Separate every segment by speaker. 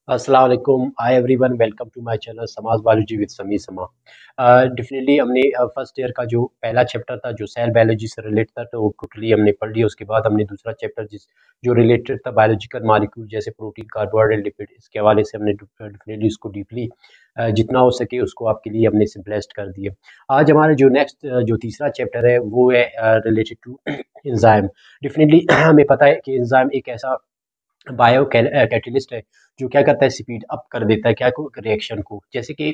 Speaker 1: अस्सलाम वालेकुम। Hi everyone, welcome to my channel Samaj biology with Sami Sama. Definitely हमने फर्स्ट ईयर का जो पहला चैप्टर था जो सेल बायोलॉजी से रिलेटेड था तो वो टोटली हमने पढ़ लिया। उसके बाद हमने दूसरा चैप्टर जो रिलेटेड था बायोलॉजिकल मॉलिक्यूल जैसे प्रोटीन, कार्बोहाइड्रेट, लिपिड, इसके हवाले से हमने डेफिनेटली उसको डीपली जितना हो सके उसको आपके लिए हमने सिंपलेस्ट कर दिया। आज हमारा जो नेक्स्ट जो तीसरा चैप्टर है वो है रिलेटेड टू एंजाइम। डेफिनेटली हमें पता है कि एंजाइम एक ऐसा बायो कैटलिस्ट है जो क्या करता है, स्पीड अप कर देता है क्या को, रिएक्शन को। जैसे कि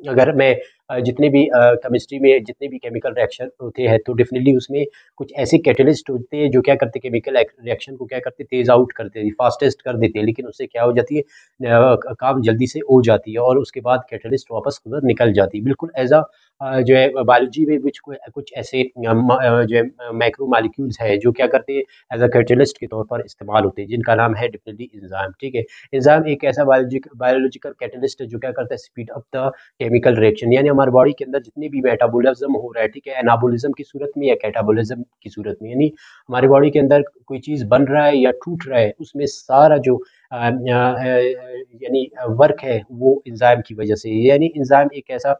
Speaker 1: अगर मैं जितने भी केमिस्ट्री में जितने भी केमिकल रिएक्शन होते हैं तो डेफिनेटली उसमें कुछ ऐसे कैटलिस्ट होते हैं जो क्या करते हैं, केमिकल रिएक्शन को क्या करते हैं, तेज आउट करते हैं, फास्टेस्ट कर देते हैं। लेकिन उससे क्या हो जाती है, काम जल्दी से हो जाती है और उसके बाद कैटलिस्ट वापस उधर निकल जाती है। बिल्कुल एज अ जो है बायोलॉजी में कुछ कुछ ऐसे जो है माइक्रो मालिक्यूल्स है जो क्या करते हैं, एज अ कैटलिस्ट के तौर पर इस्तेमाल होते हैं, जिनका नाम है डेफिनेटली एंजाइम। ठीक है, एंजाइम एक ऐसा बायोलॉजिकल कैटलिस्ट है जो क्या करता है, speed up the chemical reaction. यानी हमारे बॉडी के अंदर जितने भी मेटाबॉलिज्म हो रहा है, ठीक है, एनाबोलिज्म की सूरत में या कैटाबोलिज्म की सूरत में, यानी हमारे बॉडी के अंदर कोई चीज़ बन रहा है या टूट रहा है, उसमें सारा जो यानी वर्क है वो एंजाइम की वजह से है। यानी एंजाइम एक ऐसा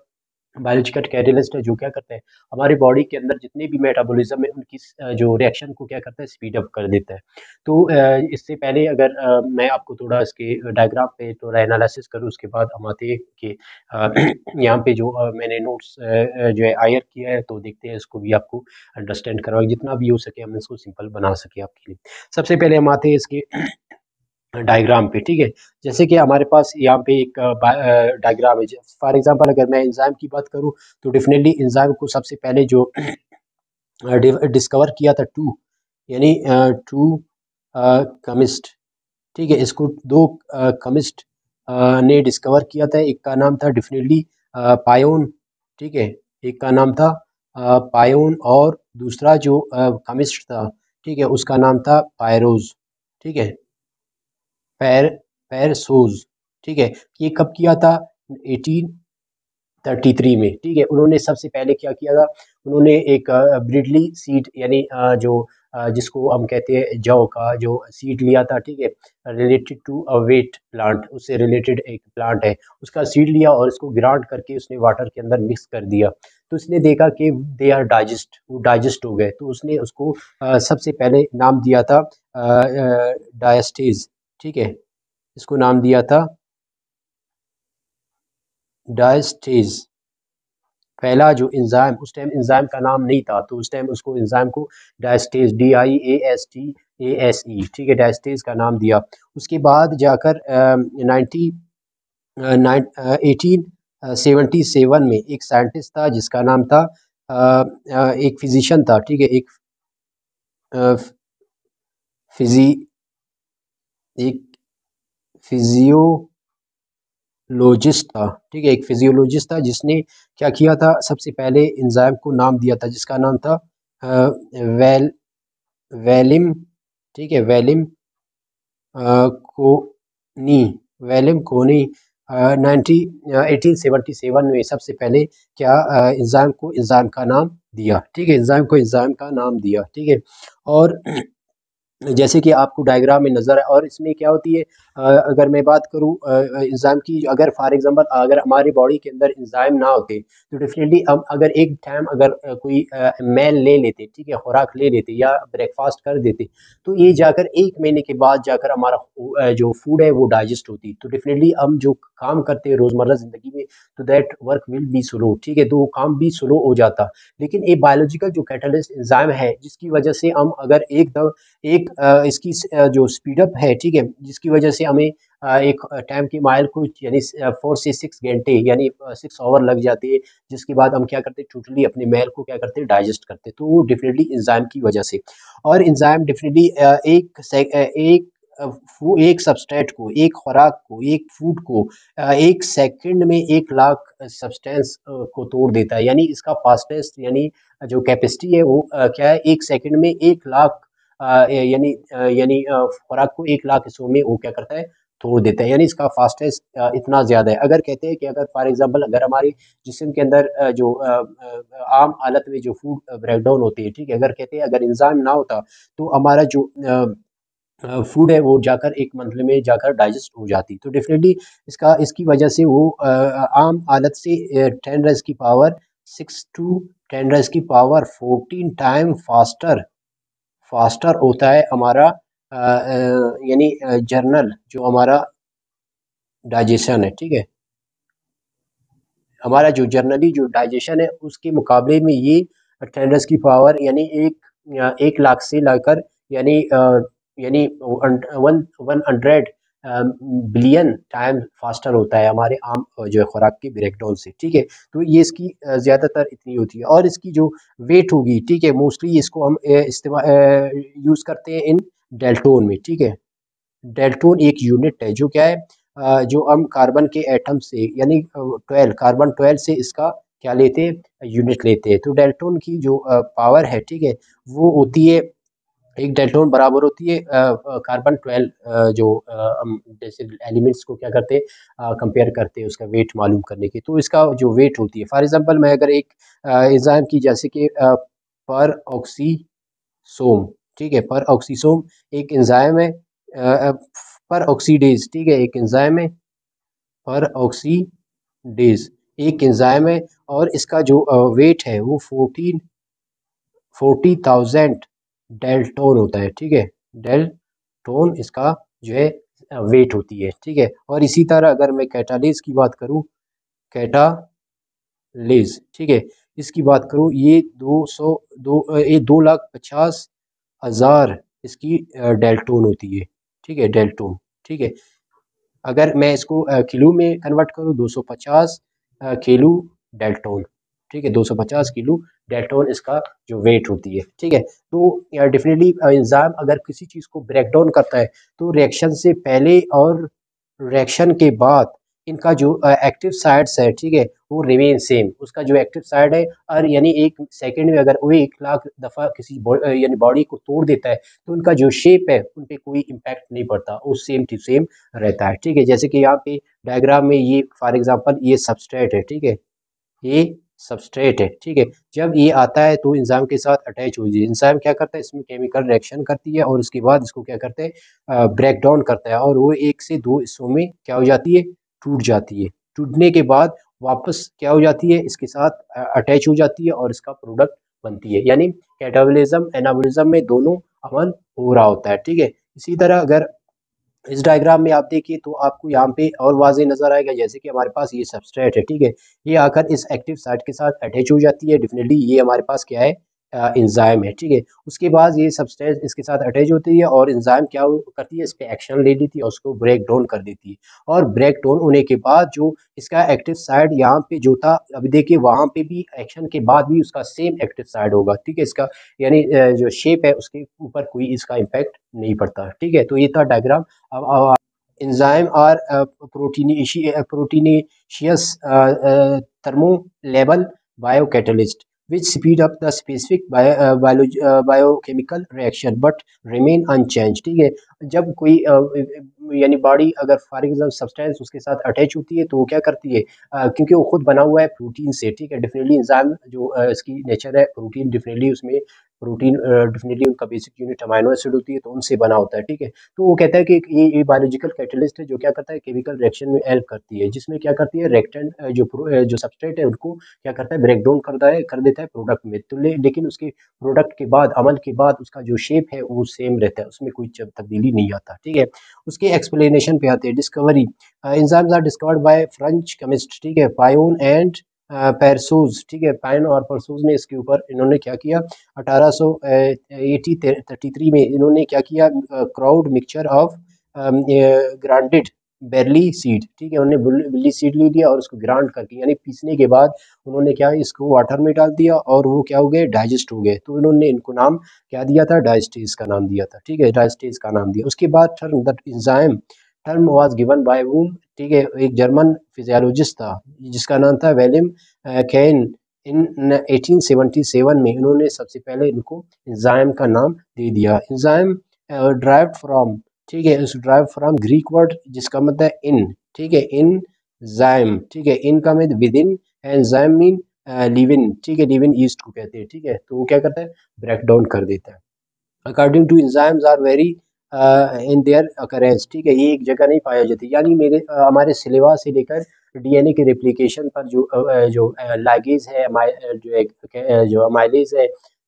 Speaker 1: बायोलॉजिकल कैटलिस्ट है जो क्या करता है, हमारे बॉडी के अंदर जितने भी मेटाबॉलिज्म है उनकी जो रिएक्शन को क्या करता है, स्पीड अप कर देता है। तो इससे पहले अगर मैं आपको थोड़ा इसके डायग्राम पे थोड़ा एनालिसिस करूँ, उसके बाद हम आते हैं कि यहाँ पे जो मैंने नोट्स जो है हायर किया है, तो देखते हैं इसको भी आपको अंडरस्टैंड करवाएं, जितना भी हो सके हम इसको सिंपल बना सके आपके लिए। सबसे पहले हम आते हैं इसके डायग्राम पे। ठीक है, जैसे कि हमारे पास यहाँ पे एक डायग्राम है। फॉर एग्जांपल अगर मैं एंजाइम की बात करूँ तो डेफिनेटली एंजाइम को सबसे पहले जो डिस्कवर किया था टू, यानी टू केमिस्ट। ठीक है, इसको दो केमिस्ट ने डिस्कवर किया था। एक का नाम था डेफिनेटली पायोन। ठीक है, एक का नाम था पायोन और दूसरा जो केमिस्ट था, ठीक है, उसका नाम था पायरोज। ठीक है, पैर पैरसोज। ठीक है, ये कब किया था, 1833 में। ठीक है, उन्होंने सबसे पहले क्या किया था, उन्होंने एक ब्रिडली सीड, यानी जो जिसको हम कहते हैं जौ का जो सीड लिया था। ठीक है, related to a wet plant, उससे रिलेटेड एक प्लांट है, उसका सीड लिया और इसको ग्राइंड करके उसने वाटर के अंदर मिक्स कर दिया। तो उसने देखा कि दे आर डाइजेस्ट, वो डाइजेस्ट हो गए। तो उसने उसको सबसे पहले नाम दिया था डायस्टेज। ठीक है, इसको नाम दिया था डायस्टेज। पहला जो एंजाइम, उस टाइम एंजाइम का नाम नहीं था, तो उस टाइम उसको एंजाइम को डायस्टेज, DIASTASE, ठीक है, डायस्टेज का नाम दिया। उसके बाद जाकर 1877 में एक साइंटिस्ट था जिसका नाम था एक फिजिशियन था। ठीक है, एक फिजी एक फिजियोलॉजिस्ट था। ठीक है, एक फिजियोलॉजिस्ट था जिसने क्या किया था, सबसे पहले एंजाइम को नाम दिया था जिसका नाम था वेल वेलिम। ठीक है, वेलिम कोनी, वेलिम कोनी 1877 में सबसे पहले क्या एंजाइम को एंजाइम का नाम दिया। ठीक है, एंजाइम को एंजाइम का नाम दिया। ठीक है, और जैसे कि आपको डायग्राम में नज़र है, और इसमें क्या होती है, अगर मैं बात करूं एंजाइम की, अगर फॉर एग्जांपल अगर हमारी बॉडी के अंदर एंजाइम ना होते तो डेफिनेटली हम अगर एक टाइम अगर कोई मेल ले लेते, ठीक है, खुराक ले लेते या ब्रेकफास्ट कर देते, तो ये जाकर 1 महीने के बाद जाकर हमारा जो फूड है वो डाइजेस्ट होती। तो डेफिनेटली हम जो काम करते हैं रोज़मर्रा ज़िंदगी में, तो that work will be slow. ठीक है, तो वो काम भी स्लो हो जाता। लेकिन एक बायोलॉजिकल जो कैटलिस्ट एंजाइम है जिसकी वजह से हम अगर एक इसकी जो स्पीड अप है, ठीक है, जिसकी वजह से हमें एक टाइम की माइल को, यानी 4 से 6 घंटे, यानी 6 आवर लग जाते हैं, जिसके बाद हम क्या करते हैं, टोटली अपने मेल को क्या करते हैं, डाइजेस्ट करते हैं। तो वो डेफिनेटली इंजाइम की वजह से। और इंजाइम डेफिनेटली एक सबस्ट्रेट को, एक खुराक को, एक फूड को 1 सेकंड में 1 लाख सब्सटेंस को तोड़ देता है। यानी इसका फास्टेस्ट, यानी जो कैपेसिटी है वो क्या है, 1 सेकंड में 1 लाख यानी खुराक को 1 लाख हिस्सों में वो क्या करता है, तोड़ देता है। यानी इसका फास्टेस्ट इतना ज़्यादा है। अगर कहते हैं कि अगर फॉर एग्जांपल अगर हमारे जिस्म के अंदर जो आम हालत में जो फूड ब्रेकडाउन होती है, ठीक है, अगर कहते हैं अगर एंजाइम ना होता तो हमारा जो फूड है वो जाकर एक मंथ में जाकर डाइजेस्ट हो जाती। तो डेफिनेटली इसकी वजह से वो आम आदत से 10 रेज़ की पावर 6 टू 10 रेज़ की पावर 14 टाइम फास्टर फास्टर होता है हमारा यानी जर्नल जो हमारा डाइजेशन है, ठीक है? हमारा जो जनरली जो डाइजेशन है उसके मुकाबले में ये 10 रेज़ की पावर यानी 1 लाख से लाकर यानी यानी 100 बिलियन टाइम फास्टर होता है हमारे आम जो है खुराक के ब्रेकडाउन से, ठीक है? तो ये इसकी ज़्यादातर इतनी होती है और इसकी जो वेट होगी, ठीक है? मोस्टली इसको हम यूज़ करते हैं इन डेल्टोन में, ठीक है? डेल्टोन एक यूनिट है जो क्या है जो हम कार्बन के एटम से यानी 12 कार्बन 12 से इसका क्या लेते हैं यूनिट लेते हैं। तो डेल्टोन की जो पावर है, ठीक है, वो होती है एक डेल्टोन बराबर होती है कार्बन 12 जो हम जैसे एलिमेंट्स को क्या करते हैं कंपेयर करते हैं उसका वेट मालूम करने के। तो इसका जो वेट होती है फॉर एग्जांपल मैं अगर एक एंजाइम की जैसे कि पर ऑक्सीसोम, ठीक है, पर ऑक्सीसोम एक एंजाइम है पर ऑक्सीडेज, ठीक है, एक एंजाइम है पर ऑक्सीडेज एक एंजाइम है और इसका जो वेट है वो 40,000 डेल्टोन होता है, ठीक है? डेल्टोन इसका जो है वेट होती है, ठीक है? और इसी तरह अगर मैं कैटालेज की बात करूं, कैटालेज, ठीक है, इसकी बात करूं ये 2,50,000 इसकी डेल्टोन होती है, ठीक है? डेल्टोन, ठीक है? अगर मैं इसको किलो में कन्वर्ट करूँ 250 किलो डेल्टोन, ठीक है? 250 किलो डेल्टोन इसका जो वेट होती है, ठीक है? तो डेफिनेटली एंजाइम अगर किसी चीज़ को ब्रेक डाउन करता है तो रिएक्शन से पहले और रिएक्शन के बाद इनका जो एक्टिव साइड्स है, ठीक है, वो रिमेन सेम। उसका जो एक्टिव साइड है और यानी 1 सेकंड में अगर वो 1 लाख दफ़ा किसी यानी बॉडी को तोड़ देता है तो उनका जो शेप है उन पे कोई इम्पैक्ट नहीं पड़ता, वो सेम टू सेम रहता है, ठीक है? जैसे कि यहाँ पे डायग्राम में ये फॉर एग्जांपल ये सबस्ट्रेट है, ठीक है? ये सबस्ट्रेट है, ठीक है? जब ये आता है तो एंजाइम के साथ अटैच हो जाए, एंजाइम क्या करता है इसमें केमिकल रिएक्शन करती है और उसके बाद इसको क्या करते हैं ब्रेक डाउन करता है और वो 1 से 2 हिस्सों में क्या हो जाती है टूट जाती है। टूटने के बाद वापस क्या हो जाती है इसके साथ अटैच हो जाती है और इसका प्रोडक्ट बनती है। यानी कैटाबोलिज्म एनाबोलिज्म में दोनों अमल हो रहा होता है, ठीक है? इसी तरह अगर इस डायग्राम में आप देखिए तो आपको यहाँ पे और वाज़ेह नज़र आएगा जैसे कि हमारे पास ये सबस्ट्रेट है, ठीक है? ये आकर इस एक्टिव साइट के साथ अटैच हो जाती है, डेफिनेटली ये हमारे पास क्या है एंजाइम है, ठीक है? उसके बाद ये सबस्ट्रेट इसके साथ अटैच होती है और एंजाइम क्या करती है इस पे एक्शन ले लेती है और उसको ब्रेक डाउन कर देती है और ब्रेक डाउन होने के बाद जो इसका एक्टिव साइड यहाँ पे जो था अभी देखिए वहाँ पे भी एक्शन के बाद भी उसका सेम एक्टिव साइड होगा, ठीक है? इसका यानी जो शेप है उसके ऊपर कोई इसका इम्पैक्ट नहीं पड़ता, ठीक है? तो ये था डायग्राम। अब enzyme are proteinaceous thermolabile biocatalyst which speed up the specific biochemical reaction but remain unchanged, ठीक है? जब कोई यानी बॉडी अगर फॉर एग्जाम्पल सब्सटेंस उसके साथ अटैच होती है तो वो क्या करती है क्योंकि वो खुद बना हुआ है प्रोटीन से, ठीक है? डेफिनेटली एंजाइम जो इसकी नेचर है प्रोटीन, डेफिनेटली उसमें प्रोटीन डेफिनेटली उनका बेसिक यूनिट अमाइनो एसिड होती है तो उनसे बना होता है, ठीक है? तो वो कहता है कि ये बायोलॉजिकल कैटलिस्ट है जो क्या करता है केमिकल रिएक्शन में हेल्प करती है जिसमें क्या करती है रिएक्टेंट जो सबस्ट्रेट है उनको क्या करता है ब्रेक डाउन कर देता है प्रोडक्ट में। तो लेकिन उसके प्रोडक्ट के बाद अमल के बाद उसका जो शेप है वो सेम रहता है, उसमें कोई तब्दीली नहीं आता, ठीक है? उसके एक्सप्लेनेशन पे आते हैं। Discovery enzymes are discovered by French chemist, ठीक है, पायोन एंड पेरसोज, ठीक है? पाइन और परसोज ने इसके ऊपर इन्होंने क्या किया 1833 में इन्होंने क्या किया crowd mixture of granted barely seed, ठीक है? उन्होंने बिल्ली सीड ले लिया और उसको ग्रांड करके यानी पीसने के बाद उन्होंने क्या इसको वाटर में डाल दिया और वो क्या हो गए डाइजेस्ट हो गए। तो इन्होंने इनको नाम क्या दिया था डायस्टेज का नाम दिया था, ठीक है? डायस्टेज का नाम दिया। उसके बाद term that enzyme term was given by वूम, ठीक है? एक जर्मन फिजियोलॉजिस्ट था जिसका नाम था विलियम कैन। इन 1877 में इन्होंने सबसे पहले इनको एंजाइम का नाम दे दिया। एंजाइम ड्राइव्ड फ्रॉम, ठीक है, इस ड्राइव फ्रॉम ग्रीक वर्ड जिसका मतलब है इन, ठीक है? इन जाइम, ठीक है? इन का मतलब with in, enzyme mean live in, ठीक है? लिव इन ईस्ट को कहते हैं, ठीक है? तो वो क्या करता है ब्रेक डाउन कर देता है। According to enzymes are very in their occurrence, ठीक है, ये एक जगह नहीं पाया जाती। यानी हमारे सिलेवा से लेकर डीएनए के रेप्लिकेशन पर जो लाइगेज है, जो अमाइलेज है,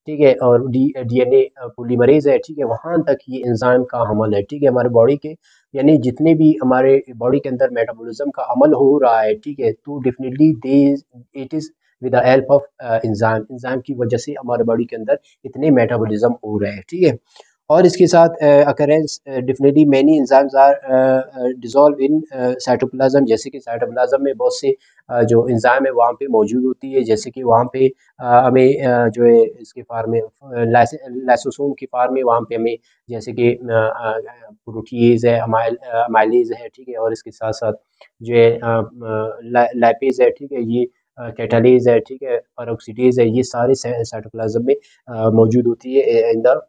Speaker 1: ठीक है, और डीएनए पॉलीमरेज है, ठीक है, वहाँ तक ये एंजाइम का अमल है, ठीक है, हमारे बॉडी के, यानी जितने भी हमारे बॉडी के अंदर मेटाबॉलिज्म का अमल हो रहा है, ठीक है, तो definitely they it is with the help of enzyme. Enzyme की वजह से हमारे बॉडी के अंदर इतने मेटाबॉलिज्म हो रहे हैं, ठीक है। और इसके साथ occurrence definitely many enzymes are dissolve in cytoplasm, जैसे कि साइटोप्लाज्म में बहुत से जो एंजाइम है वहाँ पे मौजूद होती है, जैसे कि वहाँ पे हमें जो है इसके फार्म में लाइसोसोम की फार्म में वहाँ पे हमें जैसे कि प्रोटीज है, अमाइलेज है, ठीक है, और इसके साथ साथ जो है लाइपेज है, ठीक है, ये कैटालेज है, ठीक है, पेरोक्सीडेज है, ये सारे साइटोप्लाज्म में मौजूद होती है इन द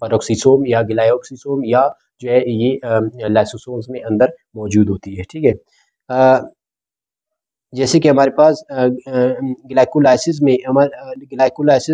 Speaker 1: पेरोक्सिसोम या ग्लाइकोसिसोम, या जो है ये लाइसोसोम्स में अंदर मौजूद होती है, ठीक है। जैसे कि हमारे पास ग्लाइकोलाइसिस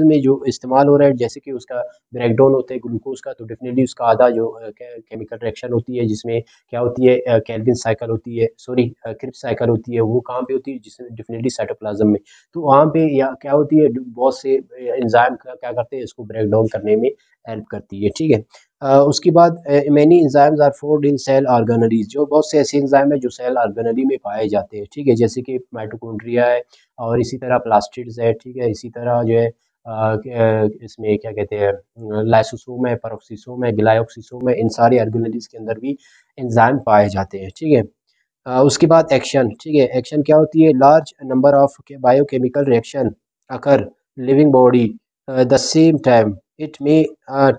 Speaker 1: में जो इस्तेमाल हो रहा है, जैसे कि उसका ब्रेकडाउन होता है ग्लूकोज का, तो डेफिनेटली उसका आधा जो केमिकल रिएक्शन होती है, जिसमें क्या होती है कैल्विन साइकिल होती है, सॉरी क्रिप्स साइकिल होती है, वो कहाँ पे होती है, जिसमें डेफिनेटली साइटोप्लाज्म में। तो वहाँ पे या क्या होती है, बहुत से एंजाइम क्या करते हैं, इसको ब्रेक डाउन करने में हेल्प करती है, ठीक है। उसके बाद many enzymes are found in cell organelles, जो बहुत से ऐसे एंजाइम है जो सेल ऑर्गेनेली में पाए जाते हैं, ठीक है, जैसे कि माइटोकॉन्ड्रिया है, और इसी तरह प्लास्टिड्स है, ठीक है, इसी तरह जो है इसमें क्या कहते हैं लाइसोसोम है, पेरोक्सिसोम है, ग्लाइकोसिसोम है, इन सारे ऑर्गेनेलीज के अंदर भी एंजाइम पाए जाते हैं, ठीक है। उसके बाद एक्शन, ठीक है, एक्शन क्या होती है, large number of biochemical reaction occur living body the same time, it may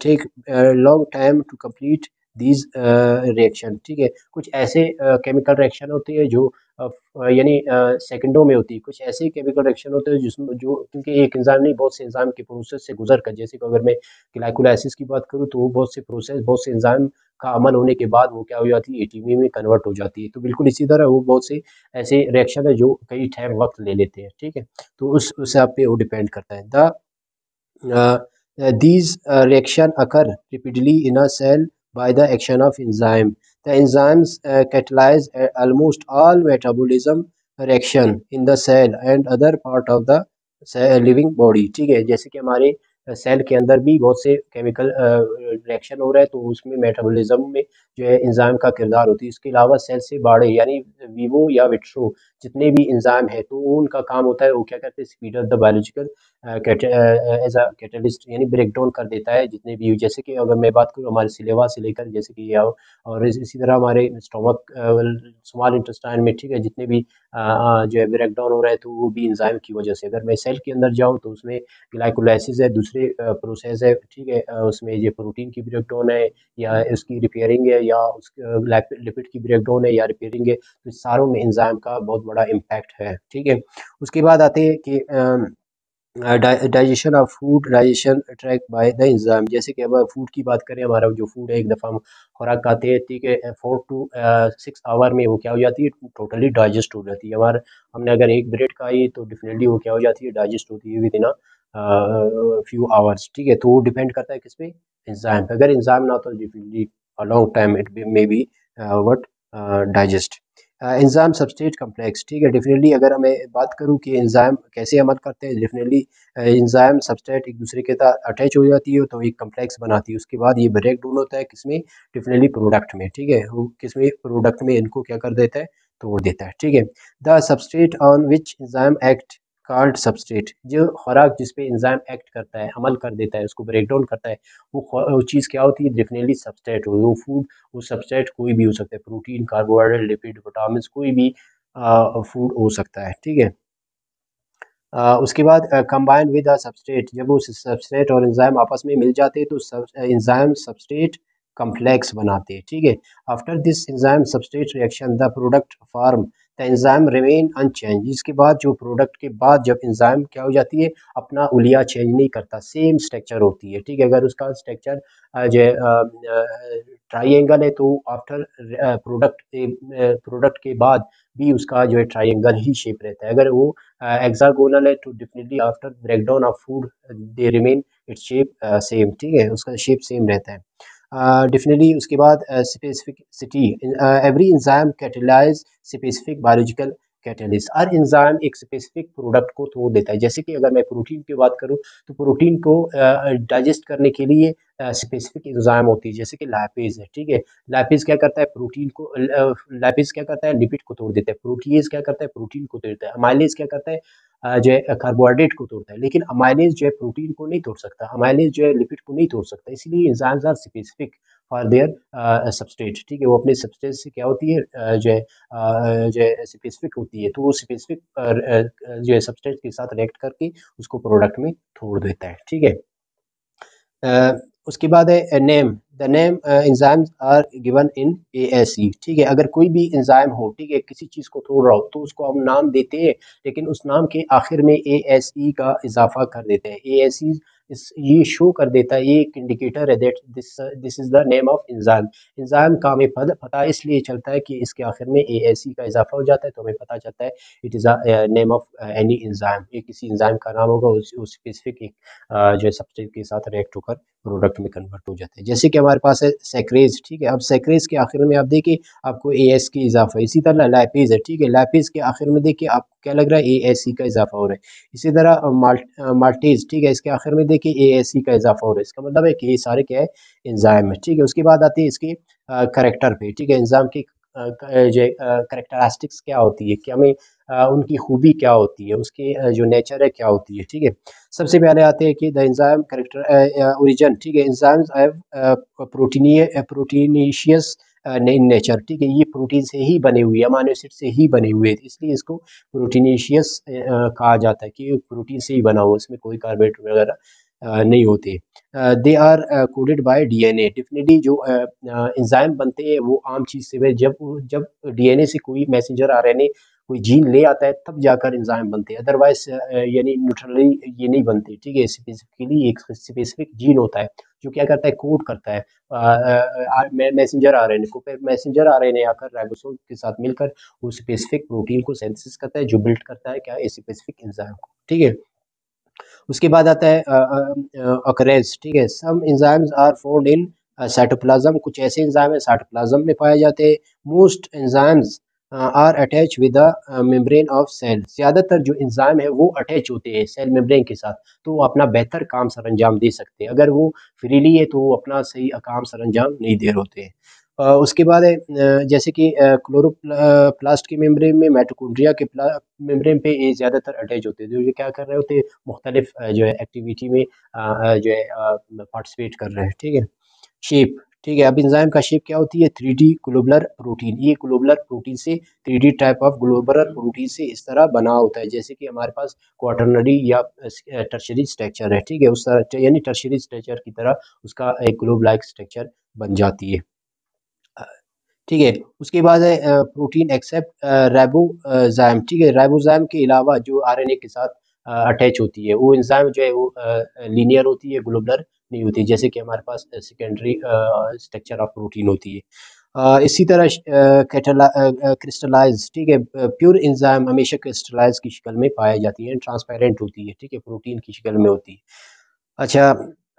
Speaker 1: take long time to complete these reaction, ठीक है, कुछ ऐसे केमिकल रिएक्शन होते हैं जो यानी सेकंडों में होती है, कुछ ऐसे केमिकल रिएक्शन होते हैं जिसमें जो, क्योंकि एक एंजाइम नहीं बहुत से एंजाइम के प्रोसेस से गुजर कर, जैसे कि अगर मैं ग्लाइकोलाइसिस की बात करूँ तो वो बहुत से प्रोसेस, बहुत से एंजाइम का अमल होने के बाद वो क्या हो जाती है, एटीपी में कन्वर्ट हो जाती है। तो बिल्कुल इसी तरह वो बहुत से ऐसे रिएक्शन है जो कई टाइम वक्त ले लेते हैं, ठीक है। तो उस आप पे वो डिपेंड करता है। The these reaction occur repeatedly in a cell by the action of enzyme. The enzymes catalyze almost all metabolism reaction in the cell and other part of the living body, ठीक है, जैसे कि हमारे cell के अंदर भी बहुत से केमिकल रिएक्शन हो रहा है, तो उसमें मेटाबॉलिज्म में जो है एंजाइम का किरदार होती है। इसके अलावा सेल से बाहर यानी वीवो या विट्रो जितने भी एंजाइम है, तो उनका काम होता है, वो क्या करते हैं, speed up the biological as a catalyst, यानी ब्रेक डाउन कर देता है जितने भी, जैसे कि अगर मैं बात करूँ हमारे सिलेवा से लेकर, जैसे कि या और इसी तरह हमारे स्टोमक स्मॉल इंटेस्टाइन में, ठीक है, जितने भी जो है ब्रेक डाउन हो रहा है, तो वो भी एंजाइम की वजह से। अगर मैं सेल के अंदर जाऊँ तो उसमें ग्लाइकोलाइसिस है, दूसरे प्रोसेस है, ठीक है, उसमें ये प्रोटीन की ब्रेक डाउन है, या उसकी रिपेयरिंग है, या उस लिपिड की ब्रेक डाउन है, या रिपेयरिंग है, तो सारों में एंजाइम का बहुत बड़ा इम्पैक्ट है, ठीक है। उसके बाद आते हैं कि digestion of food, digestion track by the enzyme, जैसे कि अब फूड की बात करें, हमारा जो फूड है एक दफ़ा हम खुराक खाते हैं, ठीक है, 4 to 6 आवर में वो क्या हो जाती है, टोटली डाइजेस्ट हो जाती है। हमारा हमने अगर एक ब्रेड खाई तो डेफिनेटली वो क्या हो जाती है, डाइजेस्ट होती है विद इन फ्यू आवर्स, ठीक है। तो वो डिपेंड करता है किस पे, एंजाइम पे। अगर एंजाइम ना हो तो definitely long time it may be what digest. Enzyme substrate complex, ठीक है, डेफिनेटली अगर मैं बात करूं कि एंजाइम कैसे अमल करते हैं, डेफिनेटली एंजाइम सबस्ट्रेट एक दूसरे के साथ अटैच हो जाती है, तो एक कम्प्लेक्स बनाती है, उसके बाद ये ब्रेक डाउन होता है किसमें, डेफिनेटली प्रोडक्ट में, ठीक है, वो किसमें, प्रोडक्ट में इनको क्या कर देता है, तोड़ देता है, ठीक है। The substrate on which enzyme act called substrate, जो खुराक जिस पे एंजाइम एक्ट करता है, अमल कर देता है, उसको ब्रेक डाउन करता है, वो चीज़ क्या होती है, डेफिनेटली सबस्ट्रेट हो, वो फूड, वो सबस्ट्रेट कोई भी हो सकता है, प्रोटीन, कार्बोहाइड्रेट, लिपिड, विटामिन, कोई भी फूड हो सकता है, ठीक है। उसके बाद कंबाइन विद अ सबस्ट्रेट, जब वो सबस्ट्रेट और एंजाइम आपस में मिल जाते हैं तो एंजाइम सबस्ट्रेट कम्प्लेक्स बनाते हैं, ठीक है। After this enzyme substrate reaction the product form, the enzyme remain unchange, इसके बाद जो प्रोडक्ट के बाद जब एंजाइम क्या हो जाती है, अपना उलिया चेंज नहीं करता, सेम स्ट्रक्चर होती है, ठीक है। अगर उसका स्ट्रक्चर जो ट्राइंगल है, तो आफ्टर प्रोडक्ट के बाद भी उसका जो है ट्राइंगल ही शेप रहता है। अगर वो हेक्सागोनल है तो definitely after breakdown of food they remain its shape same, ठीक है, उसका शेप सेम रहता है। डेफिनेटली उसके बाद specificity, every enzyme catalyse specific biological catalyst. हर इंजाइम एक स्पेसिफिक प्रोडक्ट को तोड़ देता है। जैसे कि अगर मैं प्रोटीन की बात करूं तो प्रोटीन को डाइजेस्ट करने के लिए स्पेसिफिक इंजाइम होती है, जैसे कि लैपेज है, ठीक है। लैपेज क्या करता है, प्रोटीन को लैपेज क्या करता है, लिपिड को तोड़ देता है। प्रोटीएज क्या करता है, प्रोटीन को तोड़ता है। अमाइलेज क्या करता है, जो है कार्बोहाइड्रेट को तोड़ता है। लेकिन अमाइलेज जो है प्रोटीन को नहीं तोड़ सकता, अमाइलेज जो है लिपिड को नहीं तोड़ सकता। इसलिए enzymes are specific for their substrate, ठीक है। वो अपने सबस्ट्रेट से क्या होती है, जो है स्पेसिफिक होती है। तो वो स्पेसिफिक जो है सबस्ट्रेट के साथ रिएक्ट करके उसको प्रोडक्ट में तोड़ देता है, ठीक है। अ, उसके बाद है name. The name enzymes are given in ase, ठीक है। अगर कोई भी एंजाइम हो, ठीक है, किसी चीज़ को तोड़ रहा हो तो उसको हम नाम देते हैं, लेकिन उस नाम के आखिर में एएसई का इजाफा कर देते हैं। एएसई ये शो कर देता है, ये एक इंडिकेटर है that this is the name of enzyme. Enzyme का हमें पता इसलिए चलता है कि इसके आखिर में एएसई का इजाफा हो जाता है, तो हमें पता चलता है it is a name of any enzyme. ये किसी एंजाइम का नाम होगा, उस स्पेसिफिक एक जो है सब्सटेंस के साथ रिएक्ट होकर प्रोडक्ट में कन्वर्ट हो जाते हैं। जैसे कि हमारे पास है सैक्रेज, ठीक है। अब सैक्रेज के आखिर में आप देखिए आपको एएस की इजाफा है। इसी तरह लैपेज है, ठीक है। लैपेज के आखिर में देखिए आपको क्या लग रहा है, एएससी का इजाफा हो रहा है। इसी तरह माल्टेज, ठीक है, इसके आखिर में देखिए एएससी का इजाफा हो रहा है। इसका मतलब है कि ये सारे क्या है, एंजाइम है, ठीक है। उसके बाद आती है इसके करेक्टर पे, ठीक है। एंजाइम की जो करेक्टरिस्टिक्स क्या होती है, क्या हमें उनकी खूबी क्या होती है, उसके जो नेचर है क्या होती है, ठीक है। सबसे पहले आते हैं कि द एंजाइम करेक्टर ओरिजिन, ठीक है। Enzymes have proteinaceous in nature, ठीक है। ये प्रोटीन से ही बने हुए, अमाइनो एसिड से ही बने हुए, इसलिए इसको प्रोटीनिशियस कहा जाता है कि प्रोटीन से ही बना हुआ, इसमें कोई कार्बोहाइड्रेट वगैरह नहीं होते। They are coded by DNA. Definitely जो एंजाइम बनते हैं वो आम चीज़ से, जब जब डीएनए से कोई मैसेंजर आरएनए कोई जीन ले आता है तब जाकर एंजाइम बनते हैं, अदरवाइज यानी न्यूट्रली ये नहीं बनते, ठीक है। स्पेसिफिकली एक स्पेसिफिक जीन होता है जो क्या करता है, कोड करता है मैसेंजर आरएनए को। फिर मैसेंजर आरएनए आकर राइबोसोम के साथ मिलकर वो स्पेसिफिक प्रोटीन को सिंथेसिस करता है, जो बिल्ड करता है क्या, स्पेसिफिक एंजाइम को, ठीक है। उसके बाद आता है अकरेज, ठीक है। Some enzymes are found in cytoplasm. कुछ ऐसे एंजाइम है साइटोप्लाज्म में पाए जाते हैं। Most enzymes are attach with the membrane of cell. ज़्यादातर जो एंजाइम है वो अटैच होते हैं सेल मेम्ब्रेन के साथ, तो वो अपना बेहतर काम सरअंजाम दे सकते हैं। अगर वो फ्रीली है तो वो अपना सही काम सरअंजाम नहीं दे रहे होते हैं। उसके बाद है जैसे कि क्लोरोप्लास्ट की मेम्ब्रेन में, माइटोकॉन्ड्रिया के मेम्ब्रेन पे ये ज़्यादातर अटैच होते हैं, जो ये क्या कर रहे होते हैं, मुख्तलिफ जो है एक्टिविटी में जो है पार्टिसिपेट कर रहे हैं, ठीक है। शेप, ठीक है। अब एंजाइम का शेप क्या होती है, 3D ग्लोबुलर प्रोटीन। ये ग्लोबुलर प्रोटीन से 3D type of globular protein से इस तरह बना होता है, जैसे कि हमारे पास क्वाटरनरी या टर्शरी स्ट्रक्चर है, ठीक है। उस तरह यानी टर्शरी स्ट्रक्चर की तरह उसका एक ग्लोब लाइक स्ट्रक्चर बन जाती है, ठीक है। उसके बाद है प्रोटीन एक्सेप्ट राइबोजाइम, ठीक है। राइबोजाइम के अलावा जो आरएनए के साथ अटैच होती है वो एंजाइम जो है वो लीनियर होती है, ग्लोबुलर नहीं होती, जैसे कि हमारे पास सेकेंडरी स्ट्रक्चर ऑफ प्रोटीन होती है। इसी तरह क्रिस्टलाइज, ठीक है। प्योर एंजाइम हमेशा क्रिस्टलाइज की शक्ल में पाई जाती है, ट्रांसपेरेंट होती है, ठीक है, प्रोटीन की शक्ल में होती है। अच्छा,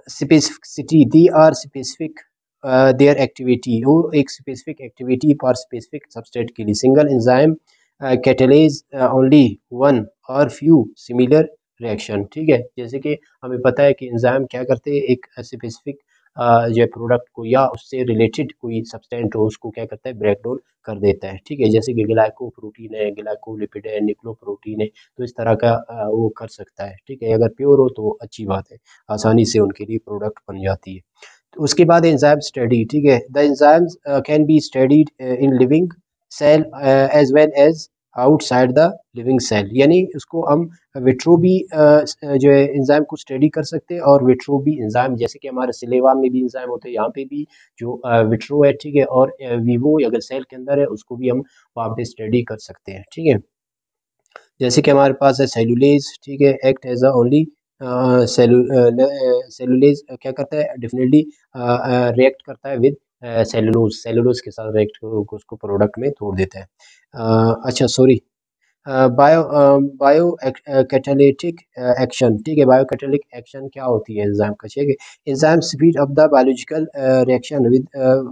Speaker 1: specificity, they are specific their activity, वो एक specific activity for specific substrate के लिए। Single enzyme catalyse only one or few similar reaction, ठीक है। जैसे कि हमें पता है कि एंजाइम क्या करते हैं, एक स्पेसिफिक जो है प्रोडक्ट को या उससे रिलेटेड कोई सब्सटेंट हो उसको क्या करता है, ब्रेक डाउन कर देता है, ठीक है। जैसे कि ग्लाइको प्रोटीन है, ग्लाइकोलिपिड है, निक्लोप्रोटीन है, तो इस तरह का वो कर सकता है, ठीक है। अगर प्योर हो तो अच्छी बात है, आसानी से उनके लिए प्रोडक्ट बन जाती है। तो उसके बाद एंजाइम स्टडी, ठीक है। The enzymes can be studied in living cell as well as outside the living cell, यानी उसको हम विट्रो भी जो है एंजाइम को स्टडी कर सकते हैं, और विट्रो भी एंजाइम, जैसे कि हमारे सिलेवा में भी एंजाइम होते हैं, यहाँ पे भी जो विट्रो है, ठीक है, और वीवो अगर सेल के अंदर है उसको भी हम वहाँ पे स्टडी कर सकते हैं, ठीक है। जैसे कि हमारे पास है सेलुलेज, ठीक है। Act as a only cellulase क्या करता है, डेफिनेटली रिएक्ट करता है विद सेलुलोज, सेलुलोज के साथ रिएक्ट उसको प्रोडक्ट में तोड़ देता है। अच्छा सॉरी, बायो कैटालिटिक एक्शन, ठीक है। बायो कैटालिटिक एक्शन क्या होती है एंजाइम का, ठीक है। Enzyme speed up the biological reaction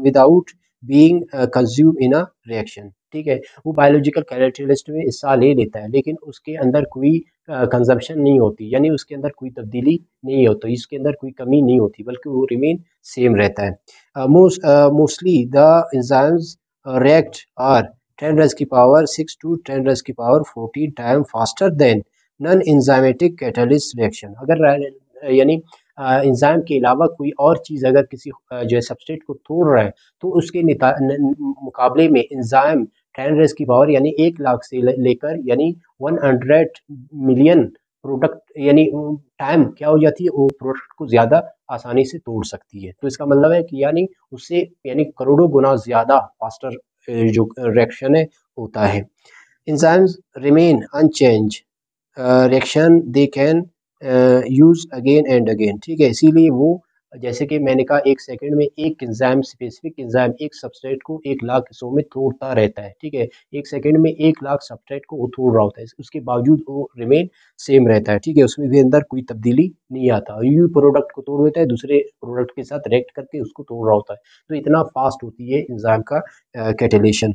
Speaker 1: without being consume in a reaction, ठीक है। वो बायोलॉजिकल कैरेक्टरिस्टिक में हिस्सा ले लेता है लेकिन उसके अंदर कोई कंजम्पशन नहीं होती, यानी उसके अंदर कोई तब्दीली नहीं होती, इसके अंदर कोई कमी नहीं होती, बल्कि वो रिमेन सेम रहता है। Mostly the enzymes react are 10 raised की पावर 6 to 10 raised की power 14 time faster than non enzymatic catalyst reaction. अगर यानी एंजाइम के अलावा कोई और चीज़ अगर किसी जो है सबस्ट्रेट को तोड़ रहा है तो उसके मुकाबले में एंजाइम 10 रेज की पावर यानी 1 लाख से लेकर यानी 100 मिलियन प्रोडक्ट यानी टाइम क्या हो जाती है, वो प्रोडक्ट को ज़्यादा आसानी से तोड़ सकती है। तो इसका मतलब है कि यानी उससे यानी करोड़ों गुना ज़्यादा फास्टर जो रिएक्शन है होता है। Enzymes remain unchange reaction they can use again and again, ठीक है। इसीलिए वो जैसे कि मैंने कहा 1 सेकंड में एक एंजाइम स्पेसिफिक एंजाइम एक सबस्ट्रेट को 1 लाख हिस्सों में तोड़ता रहता है, ठीक है। 1 सेकंड में 1 लाख सबस्ट्रेट को वो तोड़ रहा होता है, उसके बावजूद वो रिमेन सेम रहता है, ठीक है। उसमें भी अंदर कोई तब्दीली नहीं आता, यू प्रोडक्ट को तोड़ देता है, दूसरे प्रोडक्ट के साथ रिएक्ट करके उसको तोड़ रहा होता है। तो इतना फास्ट होती है एंजाइम का कैटेलेशन।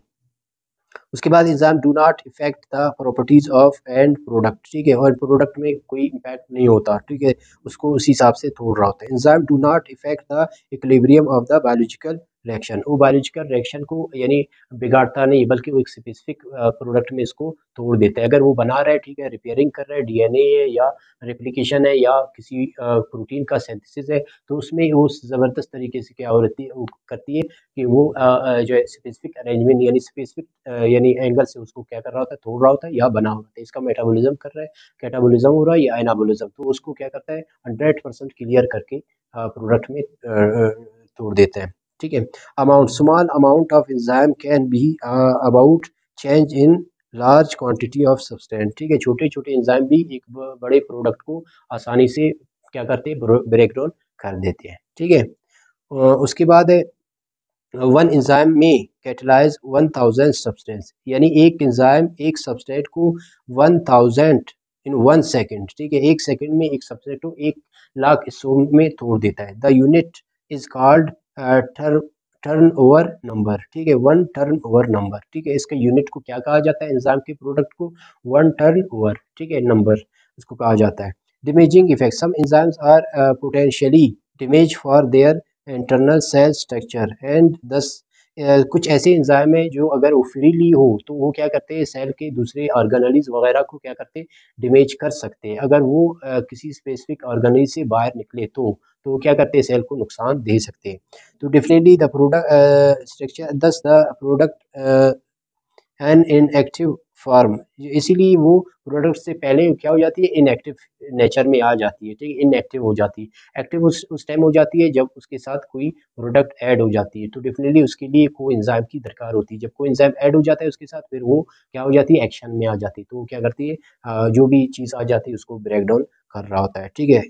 Speaker 1: उसके बाद enzyme do not effect the properties of and product, ठीक है। और प्रोडक्ट में कोई इम्पैक्ट नहीं होता, ठीक है, उसको उसी हिसाब से तोड़ रहा होता है। Enzyme do not effect the equilibrium of the biological reaction, वो बायोलॉजिकल रिएक्शन को यानी बिगाड़ता नहीं, बल्कि वो एक स्पेसिफिक प्रोडक्ट में इसको तोड़ देता है। अगर वो बना रहा है, ठीक है, रिपेयरिंग कर रहा है, डीएनए है या रेप्लिकेशन है या किसी प्रोटीन का सिंथेसिस है, तो उसमें वो ज़बरदस्त तरीके से क्या हो रहती है, वो करती है कि वो जो है स्पेसिफिक अरेंजमेंट यानी स्पेसिफिक यानी एंगल से उसको क्या कर रहा होता है, तोड़ रहा होता है या बना होता है। इसका मेटाबॉलिज्म कर रहा है, कैटाबॉलिज्म हो रहा है या एनाबॉलिज्म, तो उसको क्या करता है 100% क्लियर करके प्रोडक्ट में तोड़ देता है, ठीक है। Amount small amount of enzyme can be about change in large quantity of substance, ठीक है। छोटे छोटे एंजाइम भी एक बड़े प्रोडक्ट को आसानी से क्या करते हैं, ब्रेक डाउन कर देते हैं, ठीक है। उसके बाद है वन एंजाइम में कैटलाइज 1000 सब्सटेंस, यानी एक एंजाइम एक सबस्ट्रेट को 1000 इन 1 सेकेंड, ठीक है, 1 सेकेंड में एक सबस्ट्रेट को 1 लाख हिस्सों में तोड़ देता है। The unit is called turn over number, ठीक है, 1 टर्न ओवर नंबर, ठीक है। इसके यूनिट को क्या कहा जाता है, एंजाइम के प्रोडक्ट को 1 टर्न ओवर, ठीक है, नंबर इसको कहा जाता है। Damaging effect some enzymes are potentially damage for their internal cell structure and thus कुछ ऐसे एंजाइम है जो अगर वो फ्रीली हो तो वो क्या करते हैं, सेल के दूसरे ऑर्गेनेलिज वगैरह को क्या करते हैं, डैमेज कर सकते हैं। अगर वो किसी स्पेसिफिक ऑर्गेनेल से बाहर निकले तो वो क्या करते हैं, सेल को नुकसान दे सकते हैं। तो डेफिनेटली द प्रोडक्ट स्ट्रक्चर दस the product an inactive form, इसीलिए वो प्रोडक्ट से पहले क्या हो जाती है, इनएक्टिव नेचर में आ जाती है, ठीक है, इनएक्टिव हो जाती है। एक्टिव उस टाइम हो जाती है जब उसके साथ कोई प्रोडक्ट ऐड हो जाती है, तो डेफिनेटली उसके लिए कोई एंजाइम की दरकार होती है। जब कोई एंजाइम ऐड हो जाता है उसके साथ, फिर वो क्या हो जाती है, एक्शन में आ जाती है। तो वो क्या करती है, जो भी चीज़ आ जाती है उसको ब्रेक डाउन कर रहा होता है, ठीक है।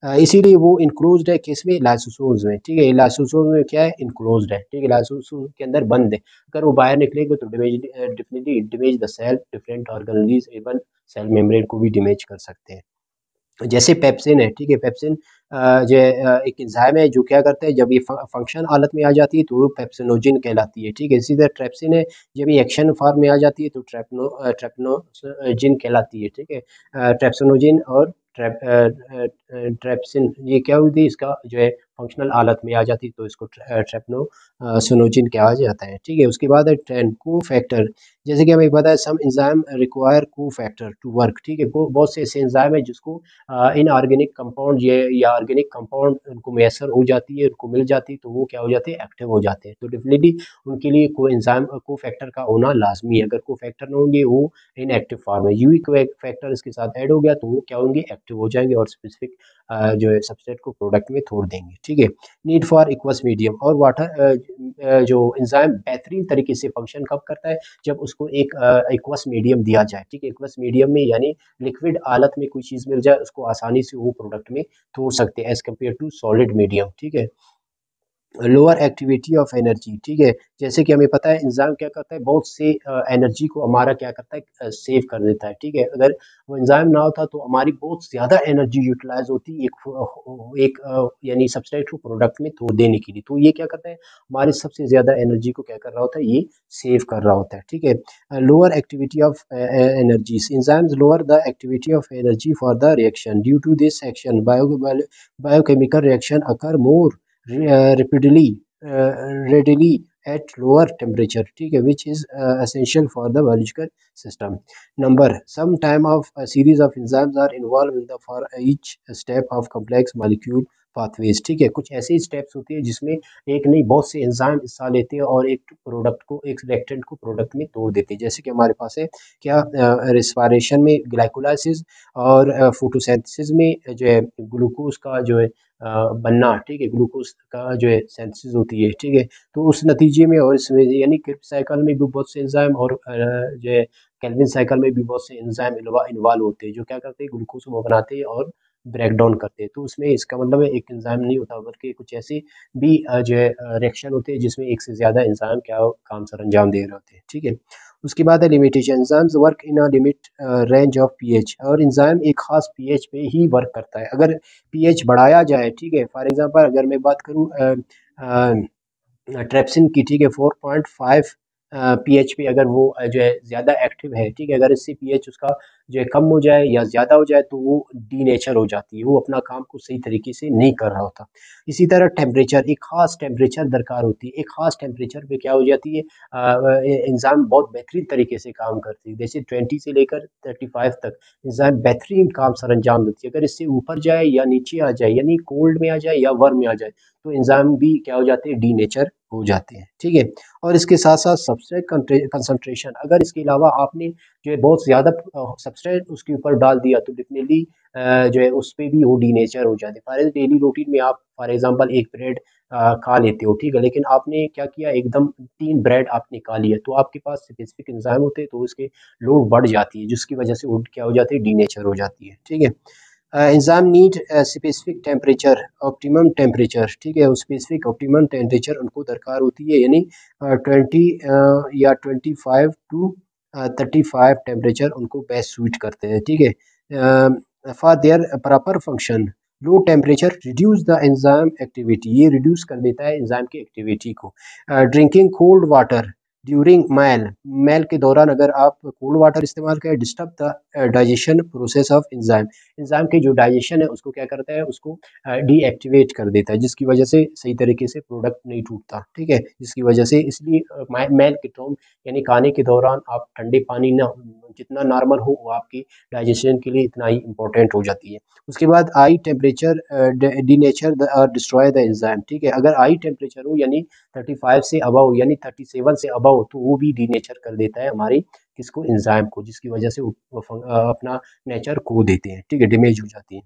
Speaker 1: इसीलिए वो इनक्लोज्ड है किसमें, लाइसोसोम्स में, ठीक है। लाइसोसोम में क्या है, इनक्लोज्ड है, ठीक है, लाइसोसोम के अंदर बंद है। अगर वो बाहर निकलेंगे तो damage definitely damage the cell, different organelles, even cell membrane को भी डैमेज कर सकते हैं। जैसे पेप्सिन है, ठीक है, पेप्सिन जो है एक एंजाइम है जो क्या करता है, जब ये फंक्शन हालत में आ जाती है तो वो पेप्सिनोजिन कहलाती है, ठीक है। इसी तरह ट्रेप्सिन है, जब ये एक्शन फॉर्म में आ जाती है तो ट्रेप्नोजिन कहलाती है, ठीक है। ट्रेप्सिनोजिन और ट्रेप्सिन ये क्या होती है, इसका जो है फंक्शनल हालत में आ जाती है तो इसको ट्रेप्नोसिनोजिन कहा जाता है, ठीक है। उसके बाद है ट्रेन को फैक्टर, जैसे कि हमें पता है सम एंजाइम रिक्वायर को फैक्टर टू वर्क, ठीक है। बहुत से ऐसे एंजाइम है जिसको इनऑर्गेनिक कंपाउंड ये या ऑर्गेनिक कंपाउंड उनको मैसर हो जाती है, उनको मिल जाती है, तो वो क्या हो जाते हैं, एक्टिव हो जाते हैं। तो डेफिनेटली उनके लिए को एंजाइम को फैक्टर का होना लाजमी है। अगर को फैक्टर ना होंगे वो इनएक्टिव फॉर्म है, यूवी को फैक्टर इसके साथ ऐड हो गया तो वो क्या होंगे, एक्टिव हो जाएंगे और स्पेसिफिक जो है सबस्ट्रेट को प्रोडक्ट में तोड़ देंगे, ठीक है। नीड फॉर इक्वस मीडियम और वाटर जो एंजाइम बेहतरीन तरीके से फंक्शन कब करता है, जब उसको एक एक्वस मीडियम दिया जाए, ठीक है। एक्वस मीडियम में यानी लिक्विड हालत में कोई चीज़ मिल जाए उसको आसानी से वो प्रोडक्ट में तोड़ सकते हैं as compare to solid medium, ठीक है। लोअर एक्टिविटी ऑफ एनर्जी, ठीक है। जैसे कि हमें पता है इंजाम क्या करता है, बहुत से एनर्जी को हमारा क्या करता है, सेव कर देता है, ठीक है। अगर वो इंजाम ना होता तो हमारी बहुत ज़्यादा एनर्जी यूटिलाइज होती एक यानी सब्सट्रेट को प्रोडक्ट में तोड़ देने के लिए। तो ये क्या करता है, हमारी सबसे ज़्यादा एनर्जी को क्या कर रहा होता है, ये सेव कर रहा होता है, ठीक है। Lower activity of energies, enzymes lower the activity of energy for the reaction, due to this action biochemical reaction occur more repeatedly readily at lower temperature, ठीक है, which is essential for the biological system. Number, some time of a series of enzymes are involved in the for each step of complex molecule pathways, ठीक है। कुछ ऐसी steps होती है जिसमें एक नहीं बहुत से एंजाइम हिस्सा लेते हैं और एक प्रोडक्ट को, एक रिएक्टेंट को प्रोडक्ट में तोड़ देते हैं। जैसे कि हमारे पास है क्या, रेस्पिरेशन में ग्लाइकोलाइसिस और फोटोसिंथेसिस में जो है ग्लूकोज का जो है बनना, ठीक है, ग्लूकोज का जो है सिंथेसिस होती है, ठीक है। तो उस नतीजे में और इसमें यानी क्रिप साइकिल में भी बहुत से एंजाइम और जो है केल्विन साइकिल में भी बहुत से एंजाइम इन्वॉल्व होते हैं, जो क्या करते हैं, ग्लूकोज को बनाते हैं और ब्रेक डाउन करते हैं। तो उसमें इसका मतलब है एक एंजाइम नहीं होता बल्कि कुछ ऐसे भी जो है रिएक्शन होते हैं जिसमें एक से ज़्यादा एंजाइम क्या काम सर अंजाम दे रहे होते हैं, ठीक है। उसके बाद है limitation, enzymes work in a limit range of pH, और एंजाइम एक खास पीएच पे ही वर्क करता है। अगर पीएच बढ़ाया जाए, ठीक है, फॉर एग्जांपल अगर मैं बात करूं ट्रेप्सिन की, ठीक है, 4.5 पीएच पे अगर वो जो है ज़्यादा एक्टिव है, ठीक है, अगर इससे पीएच उसका जो है कम हो जाए या ज़्यादा हो जाए तो वो डीनेचर हो जाती है, वो अपना काम को सही तरीके से नहीं कर रहा होता। इसी तरह टेम्परेचर, एक ख़ास टेम्परेचर दरकार होती है, एक ख़ास टेम्परेचर पे क्या हो जाती है, एंजाइम बहुत बेहतरीन तरीके से काम करती है। जैसे 20 से लेकर 35 तक एंजाइम बेहतरीन काम सर अंजाम देती है। अगर इससे ऊपर जाए या नीचे आ जाए, यानी कोल्ड में आ जाए या वर्म में आ जाए, तो एंजाइम भी क्या हो जाते हैं, डीनेचर हो जाते हैं, ठीक है। और इसके साथ साथ सबस्ट्रेट कंसंट्रेशन, अगर इसके अलावा आपने जो है बहुत ज़्यादा सबस्ट्रेट उसके ऊपर डाल दिया तो डेफिनेटली जो है उस पर भी वो डीनेचर हो जाते हैं। फॉर डेली रूटीन में आप फॉर एग्जांपल एक ब्रेड खा लेते हो, ठीक है, लेकिन आपने क्या किया, एकदम 3 ब्रेड आपने खा लिया, तो आपके पास स्पेसिफिक एंजाइम होते हैं तो उसके लोड बढ़ जाती है, जिसकी वजह से वो क्या हो जाती है, डीनेचर हो जाती है, ठीक है। Enzyme need specific temperature, optimum temperature, ठीक है, स्पेसिफिक ऑप्टिमम टेम्परेचर उनको दरकार होती है, यानी 20 या 25 टू 35 टेम्परेचर उनको बेस्ट सूट करते हैं, ठीक है, for their proper function. Low temperature reduce the enzyme activity, ये रिड्यूस कर देता है एंजाइम की एक्टिविटी को। ड्रिंकिंग कोल्ड वाटर ड्यूरिंग मैल के दौरान अगर आप कोल्ड वाटर इस्तेमाल करें, disturb the digestion process of enzyme, enzyme की जो डाइजेशन है उसको क्या करता है, उसको डीएक्टिवेट कर देता है, जिसकी वजह से सही तरीके से प्रोडक्ट नहीं टूटता, ठीक है, जिसकी वजह से इसलिए मैल के टर्म यानी खाने के दौरान आप ठंडे पानी ना, जितना नॉर्मल हो वो आपकी डाइजेशन के लिए इतना ही इंपॉर्टेंट हो जाती है। उसके बाद आई टेम्परेचर डीनेचर और डिस्ट्रॉय द एंजाइम, ठीक है, अगर आई टेम्परेचर हो यानी 35 से अबव यानी 37 से अबव, तो वो भी डीनेचर कर देता है हमारी किसको, एंजाइम को, जिसकी वजह से वो अपना नेचर खो देते हैं, ठीक है, डैमेज हो जाती है।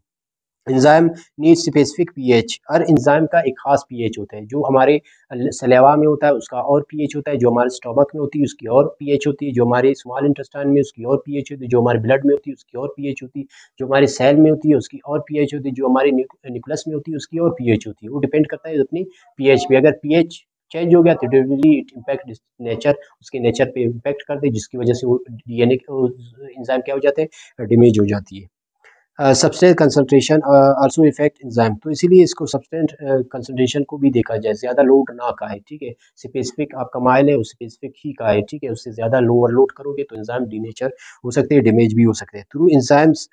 Speaker 1: एंजाइम नीड स्पेसिफिक पीएच, हर एंजाइम का एक खास पीएच होता है, जो हमारे सलेवा में होता है उसका और पीएच होता है, जो हमारे स्टमक में होती है उसकी और पीएच होती है, जो हमारे स्मॉल इंटेस्टाइन में उसकी और पीएच होती है, जो हमारे ब्लड में होती है उसकी और पीएच होती है, जो हमारे सेल में होती है उसकी और पीएच होती है, जो हमारे न्यूक्लियस में होती है उसकी और पीएच होती है। वो डिपेंड करता है अपनी पीएच पे, अगर पीएच चेंज हो गया तो डेफिनेटली इट इम्पैक्ट नेचर, उसके नेचर पे इम्पैक्ट करते हैं, जिसकी वजह से वो डीएनए एंजाइम क्या हो जाते हैं, डैमेज हो जाती है। Substance concentration also effect enzyme, तो इसीलिए इसको सब्सटेंस कंसंट्रेशन को भी देखा जाए, ज़्यादा लोड ना खाए, ठीक है, स्पेसिफिक आपका माइल है उस स्पेसिफिक ही का है, ठीक है, उससे ज़्यादा ओवरलोड करोगे तो एंजाइम डीनेचर हो सकते हैं, डैमेज भी हो सकते हैं। Through enzymes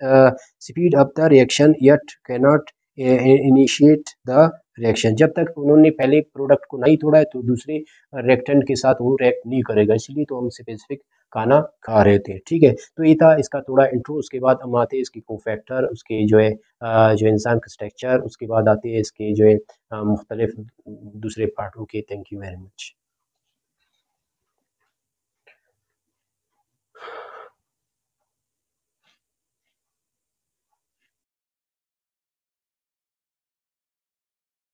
Speaker 1: speed up the reaction yet cannot initiate the reaction, जब तक उन्होंने पहले प्रोडक्ट को नहीं तोड़ा है तो दूसरे रिएक्टेंट के साथ वो रिएक्ट नहीं करेगा, इसलिए तो हम स्पेसिफिक खाना खा रहे थे, ठीक है। तो ये था इसका थोड़ा इंट्रो, उसके बाद हम आते हैं इसके कोफैक्टर, उसके जो है जो इंसान का स्ट्रक्चर, उसके बाद आते हैं इसके जो है मुख्तलिफ दूसरे part. Okay, thank you very much.